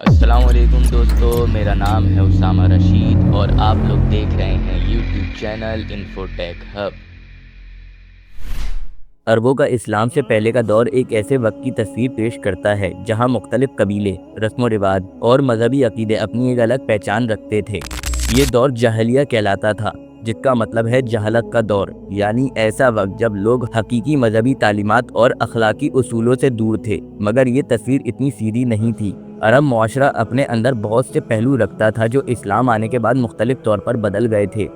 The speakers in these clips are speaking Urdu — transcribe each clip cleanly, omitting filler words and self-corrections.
السلام علیکم دوستو، میرا نام ہے اسامہ رشید اور آپ لوگ دیکھ رہے ہیں یوٹیوب چینل انفوٹیک ہب۔ عربوں کا اسلام سے پہلے کا دور ایک ایسے وقت کی تصویر پیش کرتا ہے جہاں مختلف قبیلے، رسم و رواج اور مذہبی عقیدے اپنی ایک الگ پہچان رکھتے تھے۔ یہ دور جاہلیہ کہلاتا تھا، جس کا مطلب ہے جہالت کا دور، یعنی ایسا وقت جب لوگ حقیقی مذہبی تعلیمات اور اخلاقی اصولوں سے دور تھے۔ مگر یہ تصویر اتنی سیدھی نہیں تھی۔ عرب معاشرہ اپنے اندر بہت سے پہلو رکھتا تھا جو اسلام آنے کے بعد مختلف طور پر بدل گئے تھے۔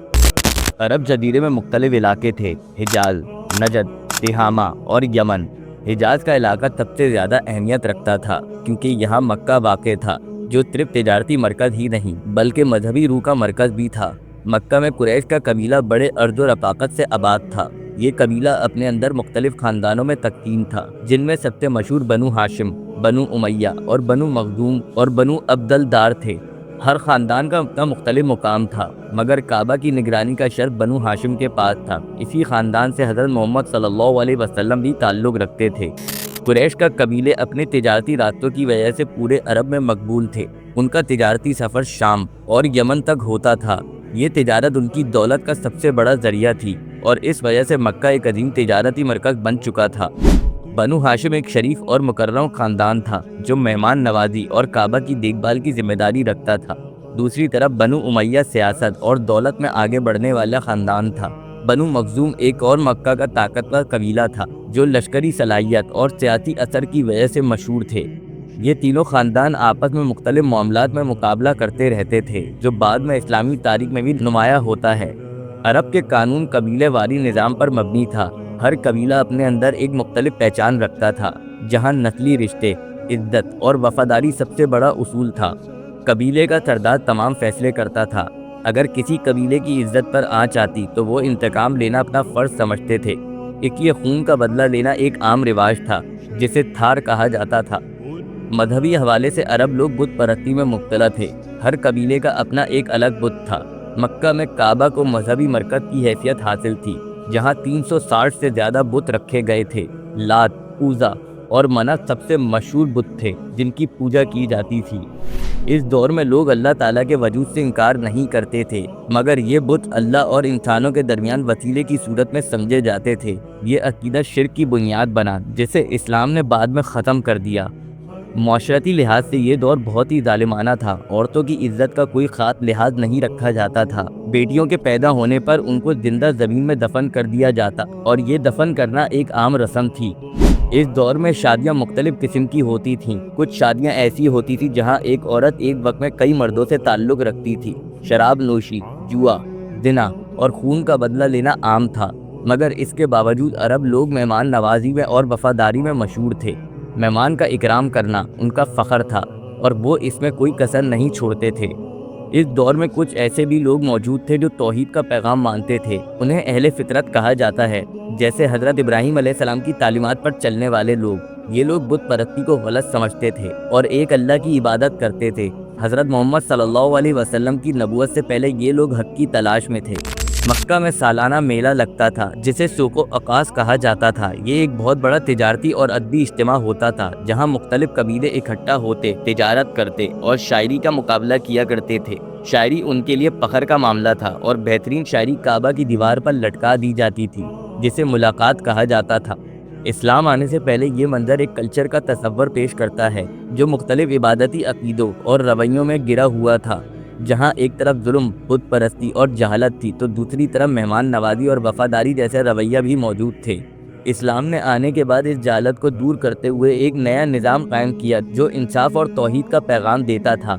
عرب جزیرے میں مختلف علاقے تھے: حجاز، نجد، تہامہ اور یمن۔ حجاز کا علاقہ سب سے زیادہ اہمیت رکھتا تھا کیونکہ یہاں مکہ واقع تھا، جو صرف تجارتی مرکز ہی نہیں بلکہ مذہبی روح کا مرکز بھی تھا۔ مکہ میں قریش کا قبیلہ بڑے عرض و رفاقت سے آباد تھا۔ یہ قبیلہ اپنے اندر مختلف خاندانوں میں تقسیم تھا، جن میں سب سے مشہور بنو ہاشم، بنو امیہ اور بنو مخزوم اور بنو عبد الدار تھے۔ ہر خاندان کا اپنا مختلف مقام تھا، مگر کعبہ کی نگرانی کا شرف بنو ہاشم کے پاس تھا۔ اسی خاندان سے حضرت محمد صلی اللہ علیہ وسلم بھی تعلق رکھتے تھے۔ قریش کا قبیلے اپنے تجارتی راستوں کی وجہ سے پورے عرب میں مقبول تھے۔ ان کا تجارتی سفر شام اور یمن تک ہوتا تھا۔ یہ تجارت ان کی دولت کا سب سے بڑا ذریعہ تھی اور اس وجہ سے مکہ ایک عظیم تجارتی مرکز بن چکا تھا۔ بنو ہاشم ایک شریف اور مکرم خاندان تھا جو مہمان نوازی اور کعبہ کی دیکھ بھال کی ذمہ داری رکھتا تھا۔ دوسری طرف بنو امیہ سیاست اور دولت میں آگے بڑھنے والا خاندان تھا۔ بنو مخزوم ایک اور مکہ کا طاقتور قبیلہ تھا جو لشکری صلاحیت اور سیاسی اثر کی وجہ سے مشہور تھے۔ یہ تینوں خاندان آپس میں مختلف معاملات میں مقابلہ کرتے رہتے تھے، جو بعد میں اسلامی تاریخ میں بھی نمایاں ہوتا ہے۔ عرب کے قانون قبیلے واری نظام پر مبنی تھا۔ ہر قبیلہ اپنے اندر ایک مختلف پہچان رکھتا تھا، جہاں نسلی رشتے، عزت اور وفاداری سب سے بڑا اصول تھا۔ قبیلے کا سردار تمام فیصلے کرتا تھا۔ اگر کسی قبیلے کی عزت پر آنچ آتی تو وہ انتقام لینا اپنا فرض سمجھتے تھے۔ یہ خون کا بدلہ لینا ایک عام رواج تھا جسے تھار کہا جاتا تھا۔ مذہبی حوالے سے عرب لوگ بت پرستی میں مبتلا تھے۔ ہر قبیلے کا اپنا ایک الگ بت تھا۔ مکہ میں کعبہ کو مذہبی مرکز کی حیثیت حاصل تھی، جہاں 360 سے زیادہ بت رکھے گئے تھے۔ لات، عزا اور منات سب سے مشہور بت تھے جن کی پوجا کی جاتی تھی۔ اس دور میں لوگ اللہ تعالیٰ کے وجود سے انکار نہیں کرتے تھے، مگر یہ بت اللہ اور انسانوں کے درمیان وسیلے کی صورت میں سمجھے جاتے تھے۔ یہ عقیدہ شرک کی بنیاد بنا، جسے اسلام نے بعد میں ختم کر دیا۔ معاشرتی لحاظ سے یہ دور بہت ہی ظالمانہ تھا۔ عورتوں کی عزت کا کوئی خاص لحاظ نہیں رکھا جاتا تھا۔ بیٹیوں کے پیدا ہونے پر ان کو زندہ زمین میں دفن کر دیا جاتا اور یہ دفن کرنا ایک عام رسم تھی۔ اس دور میں شادیاں مختلف قسم کی ہوتی تھیں۔ کچھ شادیاں ایسی ہوتی تھیں جہاں ایک عورت ایک وقت میں کئی مردوں سے تعلق رکھتی تھی۔ شراب نوشی، جوا، زنا اور خون کا بدلہ لینا عام تھا، مگر اس کے باوجود عرب لوگ مہمان نوازی میں اور وفاداری میں مشہور تھے۔ مہمان کا اکرام کرنا ان کا فخر تھا اور وہ اس میں کوئی کسر نہیں چھوڑتے تھے۔ اس دور میں کچھ ایسے بھی لوگ موجود تھے جو توحید کا پیغام مانتے تھے۔ انہیں اہل فطرت کہا جاتا ہے، جیسے حضرت ابراہیم علیہ السلام کی تعلیمات پر چلنے والے لوگ۔ یہ لوگ بت پرستی کو غلط سمجھتے تھے اور ایک اللہ کی عبادت کرتے تھے۔ حضرت محمد صلی اللہ علیہ وسلم کی نبوت سے پہلے یہ لوگ حق کی تلاش میں تھے۔ مکہ میں سالانہ میلہ لگتا تھا جسے سوق و عکاظ کہا جاتا تھا۔ یہ ایک بہت بڑا تجارتی اور ادبی اجتماع ہوتا تھا جہاں مختلف قبیلے اکٹھا ہوتے، تجارت کرتے اور شاعری کا مقابلہ کیا کرتے تھے۔ شاعری ان کے لیے فخر کا معاملہ تھا اور بہترین شاعری کعبہ کی دیوار پر لٹکا دی جاتی تھی، جسے ملاقات کہا جاتا تھا۔ اسلام آنے سے پہلے یہ منظر ایک کلچر کا تصور پیش کرتا ہے جو مختلف عبادتی عقیدوں اور رویوں میں گرا ہوا تھا۔ جہاں ایک طرف ظلم، بت پرستی اور جہالت تھی تو دوسری طرف مہمان نوازی اور وفاداری جیسے رویہ بھی موجود تھے۔ اسلام نے آنے کے بعد اس جہالت کو دور کرتے ہوئے ایک نیا نظام قائم کیا جو انصاف اور توحید کا پیغام دیتا تھا۔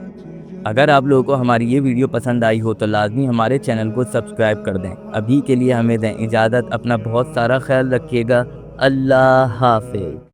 اگر آپ لوگوں کو ہماری یہ ویڈیو پسند آئی ہو تو لازمی ہمارے چینل کو سبسکرائب کر دیں۔ ابھی کے لیے ہمیں دیں اجازت، اپنا بہت سارا خیال رکھیے گا۔ اللہ حافظ۔